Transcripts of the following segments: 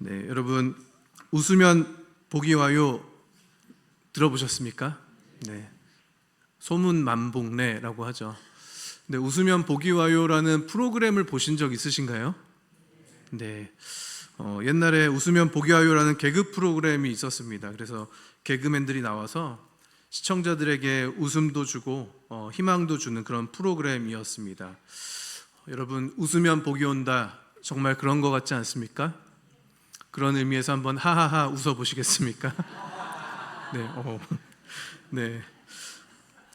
네, 여러분 웃으면 복이 와요 들어보셨습니까? 네, 소문만복래라고 하죠. 근데 웃으면 복이 와요라는 프로그램을 보신 적 있으신가요? 네, 옛날에 웃으면 복이 와요라는 개그 프로그램이 있었습니다. 그래서 개그맨들이 나와서 시청자들에게 웃음도 주고 희망도 주는 그런 프로그램이었습니다. 여러분 웃으면 복이 온다, 정말 그런 것 같지 않습니까? 그런 의미에서 한번 하하하 웃어보시겠습니까? 네, 네.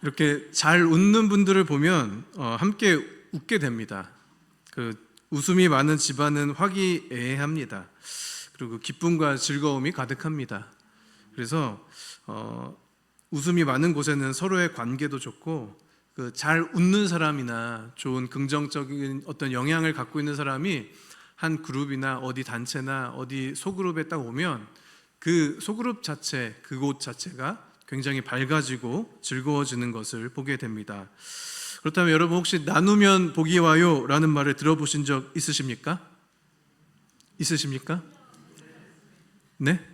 이렇게 잘 웃는 분들을 보면 함께 웃게 됩니다. 그 웃음이 많은 집안은 화기애애합니다. 그리고 기쁨과 즐거움이 가득합니다. 그래서 웃음이 많은 곳에는 서로의 관계도 좋고 그 잘 웃는 사람이나 좋은 긍정적인 어떤 영향을 갖고 있는 사람이 한 그룹이나 어디 단체나 어디 소그룹에 딱 오면 그 소그룹 자체, 그곳 자체가 굉장히 밝아지고 즐거워지는 것을 보게 됩니다. 그렇다면 여러분 혹시 나누면 복이 와요 라는 말을 들어보신 적 있으십니까? 있으십니까? 네?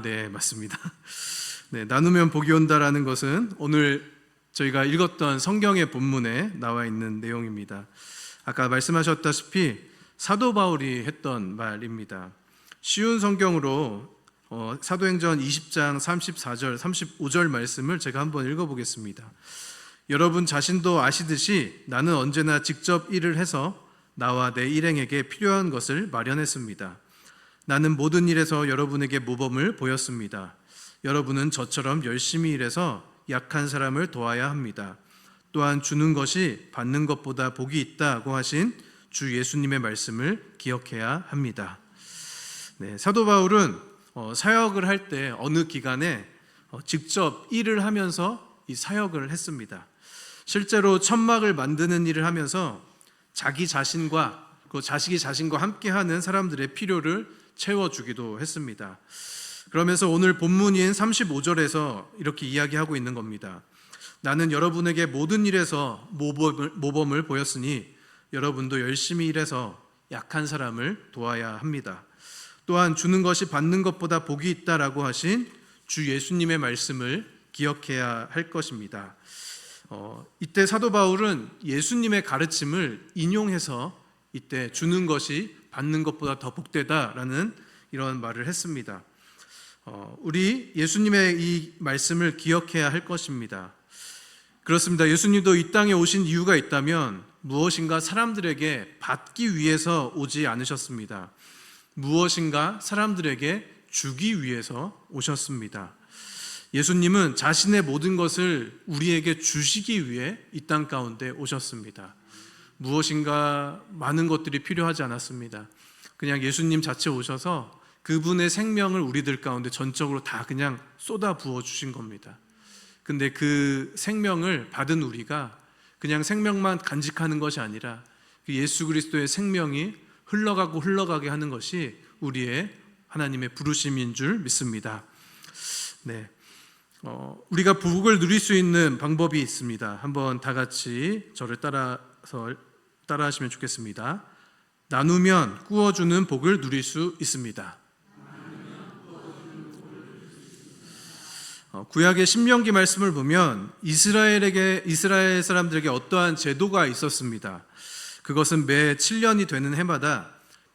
네, 맞습니다. 네, 나누면 복이 온다라는 것은 오늘 저희가 읽었던 성경의 본문에 나와 있는 내용입니다. 아까 말씀하셨다시피 사도 바울이 했던 말입니다. 쉬운 성경으로 사도행전 20장 34절 35절 말씀을 제가 한번 읽어보겠습니다. 여러분 자신도 아시듯이 나는 언제나 직접 일을 해서 나와 내 일행에게 필요한 것을 마련했습니다. 나는 모든 일에서 여러분에게 모범을 보였습니다. 여러분은 저처럼 열심히 일해서 약한 사람을 도와야 합니다. 또한 주는 것이 받는 것보다 복이 있다고 하신 주 예수님의 말씀을 기억해야 합니다. 네, 사도 바울은 사역을 할 때 어느 기간에 직접 일을 하면서 이 사역을 했습니다. 실제로 천막을 만드는 일을 하면서 자기 자신과 그 자식이 자신과 함께하는 사람들의 필요를 채워주기도 했습니다. 그러면서 오늘 본문인 35절에서 이렇게 이야기하고 있는 겁니다. 나는 여러분에게 모든 일에서 모범을 보였으니 여러분도 열심히 일해서 약한 사람을 도와야 합니다. 또한 주는 것이 받는 것보다 복이 있다라고 하신 주 예수님의 말씀을 기억해야 할 것입니다. 이때 사도 바울은 예수님의 가르침을 인용해서 이때 주는 것이 받는 것보다 더 복되다라는 이런 말을 했습니다. 우리 예수님의 이 말씀을 기억해야 할 것입니다. 그렇습니다. 예수님도 이 땅에 오신 이유가 있다면 무엇인가 사람들에게 받기 위해서 오지 않으셨습니다. 무엇인가 사람들에게 주기 위해서 오셨습니다. 예수님은 자신의 모든 것을 우리에게 주시기 위해 이 땅 가운데 오셨습니다. 무엇인가 많은 것들이 필요하지 않았습니다. 그냥 예수님 자체 오셔서 그분의 생명을 우리들 가운데 전적으로 다 그냥 쏟아 부어 주신 겁니다. 근데 그 생명을 받은 우리가 그냥 생명만 간직하는 것이 아니라 그 예수 그리스도의 생명이 흘러가게 하는 것이 우리의 하나님의 부르심인 줄 믿습니다. 네, 우리가 복을 누릴 수 있는 방법이 있습니다. 한번 다 같이 저를 따라하시면 좋겠습니다. 나누면 꾸어주는 복을 누릴 수 있습니다. 구약의 신명기 말씀을 보면 이스라엘 사람들에게 어떠한 제도가 있었습니다. 그것은 매 7년이 되는 해마다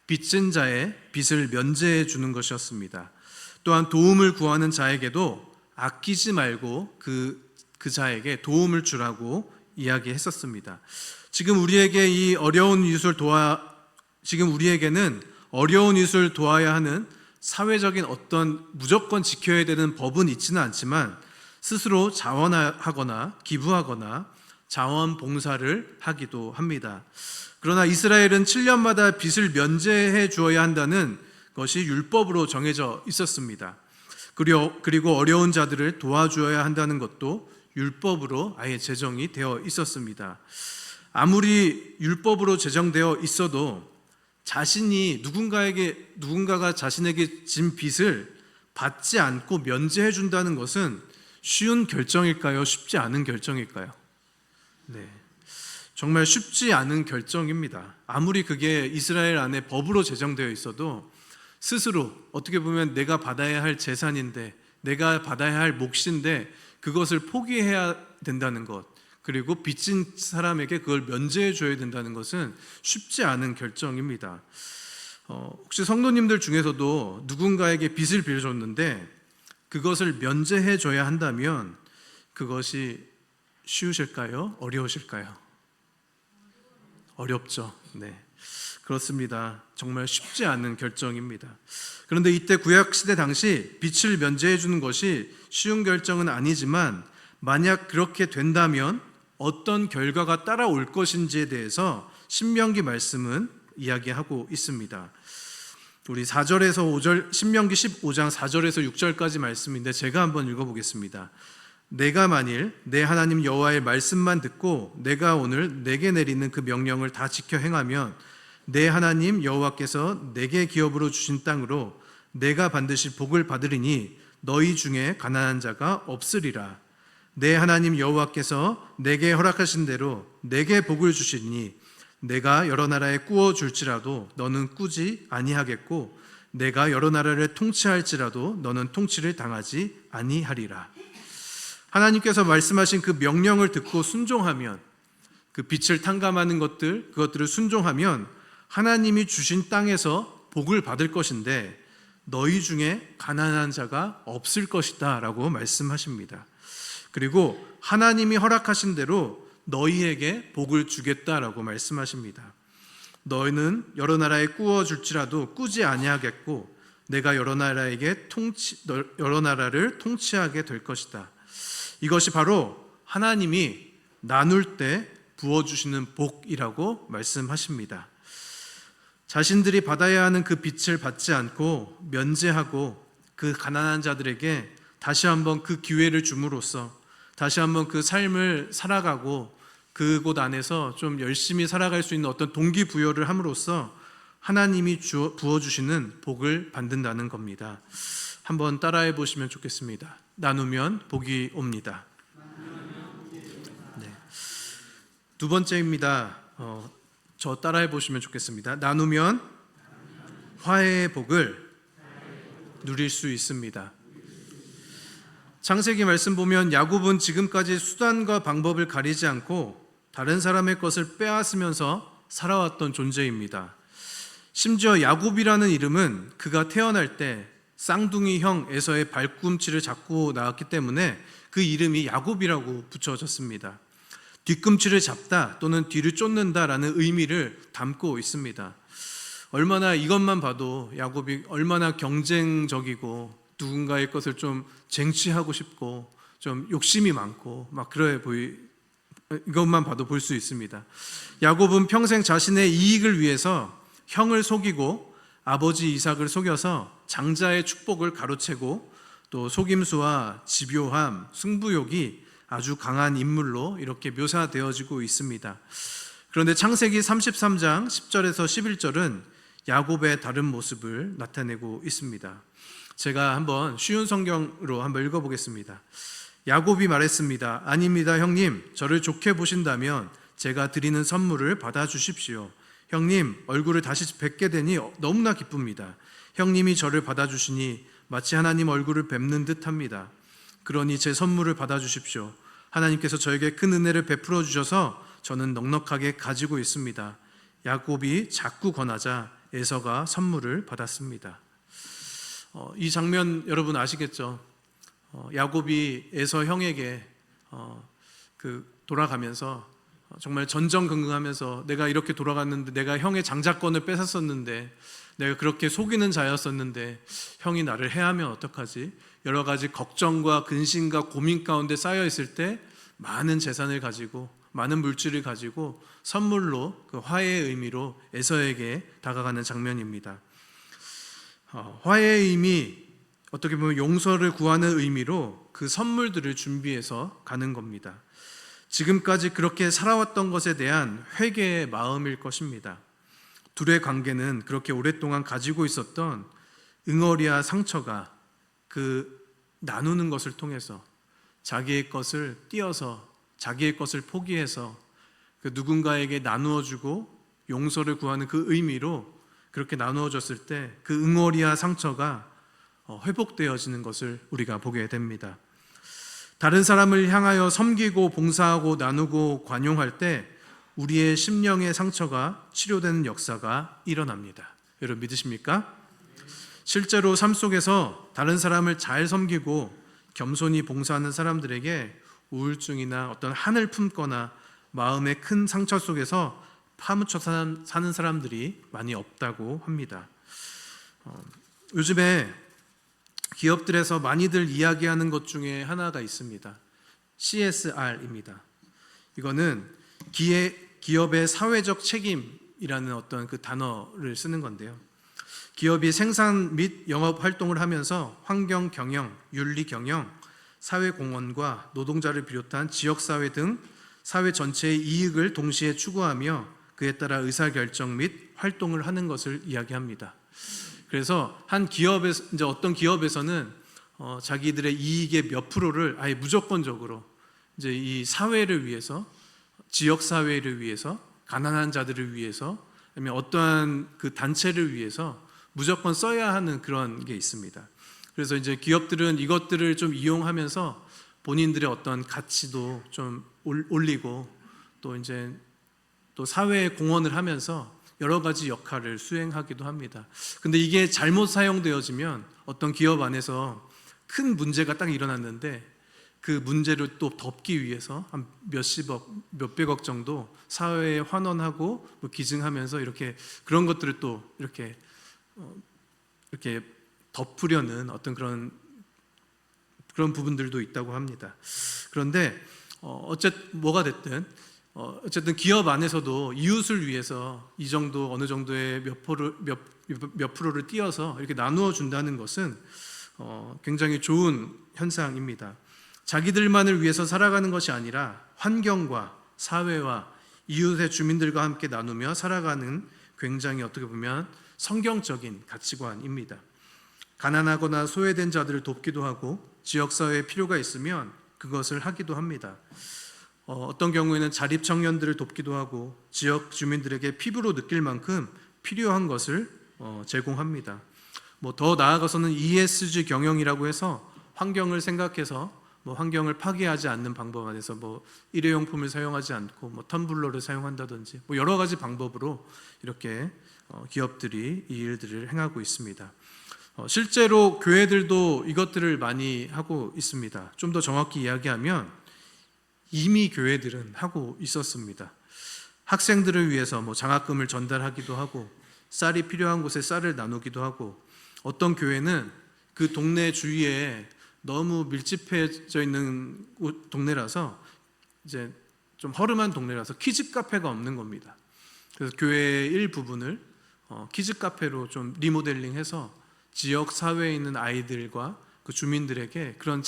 빚진 자의 빚을 면제해 주는 것이었습니다. 또한 도움을 구하는 자에게도 아끼지 말고 그 자에게 도움을 주라고 이야기했었습니다. 지금 우리에게는 어려운 이웃을 도와야 하는 사회적인 어떤 무조건 지켜야 되는 법은 있지는 않지만 스스로 자원하거나 기부하거나 자원봉사를 하기도 합니다. 그러나 이스라엘은 7년마다 빚을 면제해 주어야 한다는 것이 율법으로 정해져 있었습니다. 그리고 어려운 자들을 도와주어야 한다는 것도 율법으로 아예 제정이 되어 있었습니다. 아무리 율법으로 제정되어 있어도 누군가가 자신에게 진 빚을 받지 않고 면제해 준다는 것은 쉬운 결정일까요? 쉽지 않은 결정일까요? 네. 정말 쉽지 않은 결정입니다. 아무리 그게 이스라엘 안에 법으로 제정되어 있어도 스스로 어떻게 보면 내가 받아야 할 재산인데, 내가 받아야 할 몫인데 그것을 포기해야 된다는 것, 그리고 빚진 사람에게 그걸 면제해 줘야 된다는 것은 쉽지 않은 결정입니다. 혹시 성도님들 중에서도 누군가에게 빚을 빌려줬는데 그것을 면제해 줘야 한다면 그것이 쉬우실까요? 어려우실까요? 어렵죠. 네, 그렇습니다. 정말 쉽지 않은 결정입니다. 그런데 이때 구약시대 당시 빚을 면제해 주는 것이 쉬운 결정은 아니지만 만약 그렇게 된다면 어떤 결과가 따라올 것인지에 대해서 신명기 말씀은 이야기하고 있습니다. 우리 4절에서 5절, 신명기 15장 4절에서 6절까지 말씀인데 제가 한번 읽어보겠습니다. 내가 만일 내 하나님 여호와의 말씀만 듣고 내가 오늘 내게 내리는 그 명령을 다 지켜 행하면 내 하나님 여호와께서 내게 기업으로 주신 땅으로 내가 반드시 복을 받으리니 너희 중에 가난한 자가 없으리라. 내 하나님 여호와께서 내게 허락하신 대로 내게 복을 주시니 내가 여러 나라에 꾸어 줄지라도 너는 꾸지 아니하겠고 내가 여러 나라를 통치할지라도 너는 통치를 당하지 아니하리라. 하나님께서 말씀하신 그 명령을 듣고 순종하면, 그 빛을 탕감하는 그것들을 순종하면 하나님이 주신 땅에서 복을 받을 것인데 너희 중에 가난한 자가 없을 것이다 라고 말씀하십니다. 그리고 하나님이 허락하신 대로 너희에게 복을 주겠다라고 말씀하십니다. 너희는 여러 나라에 꾸어 줄지라도 꾸지 아니하겠고 내가 여러 나라를 통치하게 될 것이다. 이것이 바로 하나님이 나눌 때 부어주시는 복이라고 말씀하십니다. 자신들이 받아야 하는 그 빚을 받지 않고 면제하고 그 가난한 자들에게 다시 한번 그 기회를 줌으로써 다시 한번 그 삶을 살아가고 그곳 안에서 좀 열심히 살아갈 수 있는 어떤 동기부여를 함으로써 하나님이 부어주시는 복을 받는다는 겁니다. 한번 따라해 보시면 좋겠습니다. 나누면 복이 옵니다. 네. 두 번째입니다. 저 따라해 보시면 좋겠습니다. 나누면 화해의 복을 누릴 수 있습니다. 창세기 말씀 보면 야곱은 지금까지 수단과 방법을 가리지 않고 다른 사람의 것을 빼앗으면서 살아왔던 존재입니다. 심지어 야곱이라는 이름은 그가 태어날 때 쌍둥이 형 에서의 발꿈치를 잡고 나왔기 때문에 그 이름이 야곱이라고 붙여졌습니다. 뒤꿈치를 잡다 또는 뒤를 쫓는다라는 의미를 담고 있습니다. 얼마나 이것만 봐도 야곱이 얼마나 경쟁적이고 누군가의 것을 좀 쟁취하고 싶고 좀 욕심이 많고 막 그래 이것만 봐도 볼 수 있습니다. 야곱은 평생 자신의 이익을 위해서 형을 속이고 아버지 이삭을 속여서 장자의 축복을 가로채고 또 속임수와 집요함, 승부욕이 아주 강한 인물로 이렇게 묘사되어지고 있습니다. 그런데 창세기 33장 10절에서 11절은 야곱의 다른 모습을 나타내고 있습니다. 제가 한번 쉬운 성경으로 한번 읽어보겠습니다. 야곱이 말했습니다. 아닙니다, 형님. 저를 좋게 보신다면 제가 드리는 선물을 받아주십시오. 형님, 얼굴을 다시 뵙게 되니 너무나 기쁩니다. 형님이 저를 받아주시니 마치 하나님 얼굴을 뵙는 듯합니다. 그러니 제 선물을 받아주십시오. 하나님께서 저에게 큰 은혜를 베풀어 주셔서 저는 넉넉하게 가지고 있습니다. 야곱이 자꾸 권하자 에서가 선물을 받았습니다. 이 장면 여러분 아시겠죠? 야곱이 에서 형에게 돌아가면서 정말 전전긍긍하면서 내가 이렇게 돌아갔는데, 내가 형의 장자권을 뺏었었는데, 내가 그렇게 속이는 자였었는데 형이 나를 해하면 어떡하지? 여러 가지 걱정과 근심과 고민 가운데 쌓여 있을 때 많은 재산을 가지고 많은 물질을 가지고 선물로 그 화해의 의미로 에서에게 다가가는 장면입니다. 화해의 의미, 어떻게 보면 용서를 구하는 의미로 그 선물들을 준비해서 가는 겁니다. 지금까지 그렇게 살아왔던 것에 대한 회개의 마음일 것입니다. 둘의 관계는 그렇게 오랫동안 가지고 있었던 응어리와 상처가 그 나누는 것을 통해서 자기의 것을 띄어서 자기의 것을 포기해서 그 누군가에게 나누어 주고 용서를 구하는 그 의미로 그렇게 나누어 줬을 때 그 응어리와 상처가 회복되어지는 것을 우리가 보게 됩니다. 다른 사람을 향하여 섬기고 봉사하고 나누고 관용할 때 우리의 심령의 상처가 치료되는 역사가 일어납니다. 여러분 믿으십니까? 실제로 삶 속에서 다른 사람을 잘 섬기고 겸손히 봉사하는 사람들에게 우울증이나 어떤 한을 품거나 마음의 큰 상처 속에서 파묻혀 사는 사람들이 많이 없다고 합니다. 요즘에 기업들에서 많이들 이야기하는 것 중에 하나가 있습니다. CSR입니다. 이거는 기업의 사회적 책임이라는 어떤 그 단어를 쓰는 건데요. 기업이 생산 및 영업 활동을 하면서 환경 경영, 윤리 경영, 사회 공헌과 노동자를 비롯한 지역 사회 등 사회 전체의 이익을 동시에 추구하며 그에 따라 의사결정 및 활동을 하는 것을 이야기합니다. 그래서 한 기업에서 이제 어떤 기업에서는 자기들의 이익의 몇 프로를 아예 무조건적으로 이제 이 사회를 위해서, 지역 사회를 위해서, 가난한 자들을 위해서, 아니면 어떠한 그 단체를 위해서 무조건 써야 하는 그런 게 있습니다. 그래서 이제 기업들은 이것들을 좀 이용하면서 본인들의 어떤 가치도 좀 올리고 또 이제 또 사회에 공헌을 하면서 여러 가지 역할을 수행하기도 합니다. 근데 이게 잘못 사용되어지면 어떤 기업 안에서 큰 문제가 딱 일어났는데 그 문제를 또 덮기 위해서 한 몇십억, 몇백억 정도 사회에 환원하고 기증하면서 이렇게 그런 것들을 또 이렇게 덮으려는 어떤 그런 부분들도 있다고 합니다. 그런데 뭐가 됐든 어쨌든 기업 안에서도 이웃을 위해서 이 정도 어느 정도의 몇 프로를 띄어서 이렇게 나누어 준다는 것은 굉장히 좋은 현상입니다. 자기들만을 위해서 살아가는 것이 아니라 환경과 사회와 이웃의 주민들과 함께 나누며 살아가는 굉장히 어떻게 보면 성경적인 가치관입니다. 가난하거나 소외된 자들을 돕기도 하고 지역사회에 필요가 있으면 그것을 하기도 합니다. 어떤 경우에는 자립 청년들을 돕기도 하고 지역 주민들에게 피부로 느낄 만큼 필요한 것을 제공합니다. 더 나아가서는 ESG 경영이라고 해서 환경을 생각해서 환경을 파괴하지 않는 방법 안에서 일회용품을 사용하지 않고 텀블러를 사용한다든지 여러 가지 방법으로 이렇게 기업들이 이 일들을 행하고 있습니다. 실제로 교회들도 이것들을 많이 하고 있습니다. 좀 더 정확히 이야기하면 이미 교회들은 하고 있었습니다. 학생들을 위해서 장학금을 전달하기도 하고 쌀이 필요한 곳에 쌀을 나누기도 하고 어떤 교회는 그 동네 주위에 너무 밀집해져 있는 동네라서 이제 좀 허름한 동네라서 키즈 카페가 없는 겁니다. 그래서 교회의 일부분을 키즈 카페로 좀 리모델링해서 지역 사회에 있는 아이들과 그 주민들에게 그런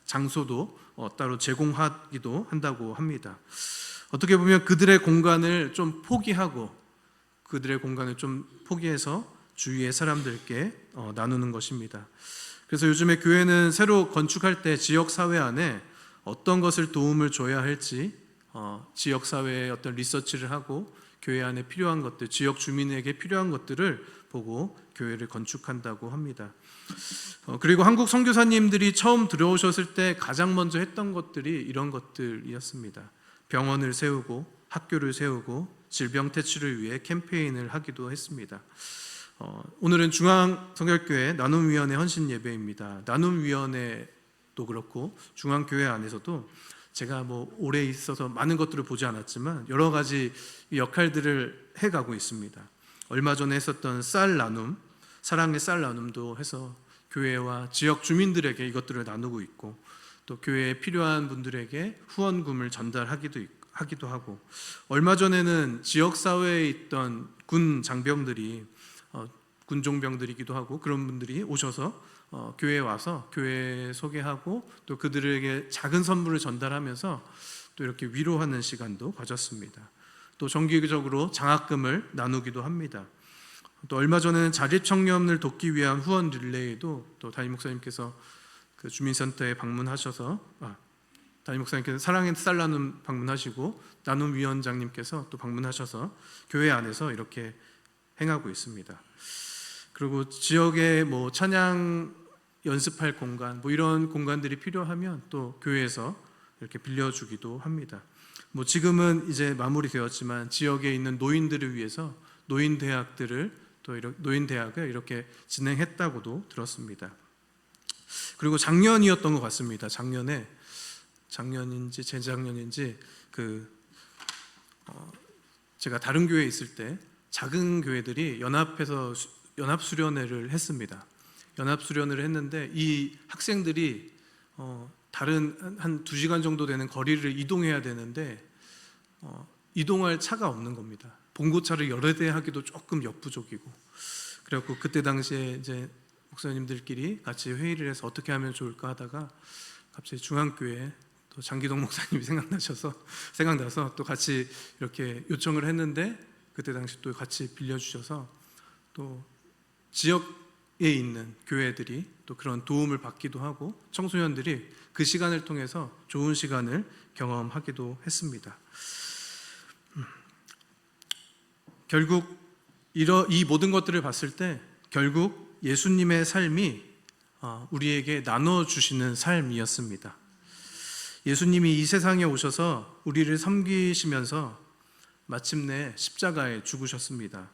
장소도 따로 제공하기도 한다고 합니다. 어떻게 보면 그들의 공간을 좀 포기해서 주위의 사람들께 나누는 것입니다. 그래서 요즘에 교회는 새로 건축할 때 지역 사회 안에 어떤 것을 도움을 줘야 할지 지역 사회에 어떤 리서치를 하고 교회 안에 필요한 것들, 지역 주민에게 필요한 것들을 보고 교회를 건축한다고 합니다. 그리고 한국 선교사님들이 처음 들어오셨을 때 가장 먼저 했던 것들이 이런 것들이었습니다. 병원을 세우고 학교를 세우고 질병 퇴치를 위해 캠페인을 하기도 했습니다. 오늘은 중앙성결교회 나눔위원회 헌신 예배입니다. 나눔위원회도 그렇고 중앙교회 안에서도 제가 오래 있어서 많은 것들을 보지 않았지만 여러 가지 역할들을 해가고 있습니다. 얼마 전에 했었던 쌀 나눔, 사랑의 쌀 나눔도 해서 교회와 지역 주민들에게 이것들을 나누고 있고 또 교회에 필요한 분들에게 후원금을 전달하기도 하고 얼마 전에는 지역 사회에 있던 군 장병들이 군종병들이기도 하고 그런 분들이 오셔서 교회에 와서 교회 소개하고 또 그들에게 작은 선물을 전달하면서 또 이렇게 위로하는 시간도 가졌습니다. 또 정기적으로 장학금을 나누기도 합니다. 또 얼마 전에는 자립 청년을 돕기 위한 후원 릴레이도 또 담임 목사님께서 그 주민센터에 방문하셔서 담임 목사님께서 사랑의 쌀 나눔 방문하시고 나눔 위원장님께서 또 방문하셔서 교회 안에서 이렇게 행하고 있습니다. 그리고 지역에 뭐 찬양 연습할 공간 뭐 이런 공간들이 필요하면 또 교회에서 이렇게 빌려주기도 합니다. 뭐 지금은 이제 마무리되었지만 지역에 있는 노인들을 위해서 노인대학을 이렇게 진행했다고도 들었습니다. 그리고 작년이었던 것 같습니다. 작년인지 재작년인지 제가 다른 교회에 있을 때 작은 교회들이 연합해서 연합수련회를 했습니다. 연합수련회를 했는데 이 학생들이 다른 한 2시간 정도 되는 거리를 이동해야 되는데 이동할 차가 없는 겁니다. 봉고차를 여러 대 하기도 조금 역부족이고, 그래갖고 그때 당시에 이제 목사님들끼리 같이 회의를 해서 어떻게 하면 좋을까 하다가 갑자기 중앙교회 또 장기동 목사님이 생각나서 또 같이 이렇게 요청을 했는데, 그때 당시 또 같이 빌려주셔서 또 지역에 있는 교회들이 또 그런 도움을 받기도 하고 청소년들이 그 시간을 통해서 좋은 시간을 경험하기도 했습니다. 결국 이 모든 것들을 봤을 때 결국 예수님의 삶이 우리에게 나눠주시는 삶이었습니다. 예수님이 이 세상에 오셔서 우리를 섬기시면서 마침내 십자가에 죽으셨습니다.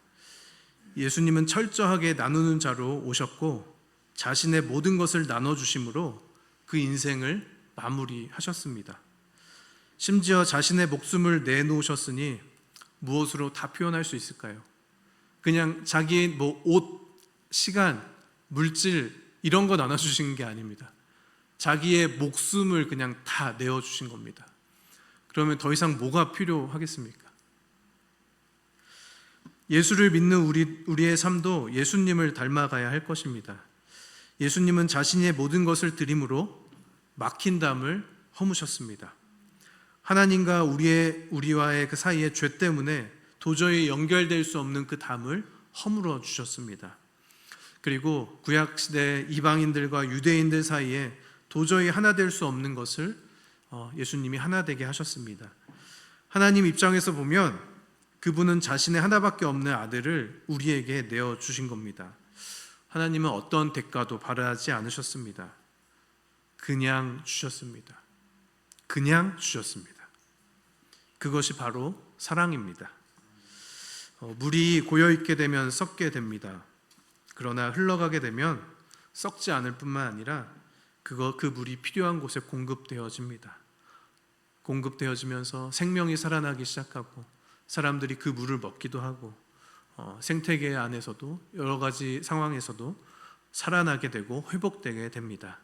예수님은 철저하게 나누는 자로 오셨고 자신의 모든 것을 나눠주심으로 그 인생을 마무리하셨습니다. 심지어 자신의 목숨을 내놓으셨으니 무엇으로 다 표현할 수 있을까요? 그냥 자기의 옷, 시간, 물질 이런 거 나눠주신 게 아닙니다. 자기의 목숨을 그냥 다 내어주신 겁니다. 그러면 더 이상 뭐가 필요하겠습니까? 예수를 믿는 우리의 삶도 예수님을 닮아가야 할 것입니다. 예수님은 자신의 모든 것을 드림으로 막힌 담을 허무셨습니다. 하나님과 우리와의 그 사이의 죄 때문에 도저히 연결될 수 없는 그 담을 허물어 주셨습니다. 그리고 구약시대 이방인들과 유대인들 사이에 도저히 하나 될 수 없는 것을 예수님이 하나 되게 하셨습니다. 하나님 입장에서 보면 그분은 자신의 하나밖에 없는 아들을 우리에게 내어주신 겁니다. 하나님은 어떤 대가도 바라지 않으셨습니다. 그냥 주셨습니다. 그것이 바로 사랑입니다. 물이 고여있게 되면 썩게 됩니다. 그러나 흘러가게 되면 썩지 않을 뿐만 아니라 그 물이 필요한 곳에 공급되어집니다. 공급되어지면서 생명이 살아나기 시작하고 사람들이 그 물을 먹기도 하고 생태계 안에서도 여러 가지 상황에서도 살아나게 되고 회복되게 됩니다.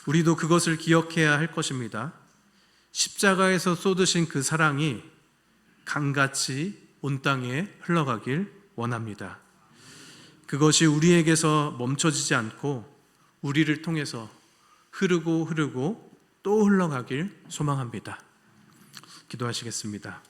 우리도 그것을 기억해야 할 것입니다. 십자가에서 쏟으신 그 사랑이 강같이 온 땅에 흘러가길 원합니다. 그것이 우리에게서 멈춰지지 않고 우리를 통해서 흐르고 또 흘러가길 소망합니다. 기도하시겠습니다.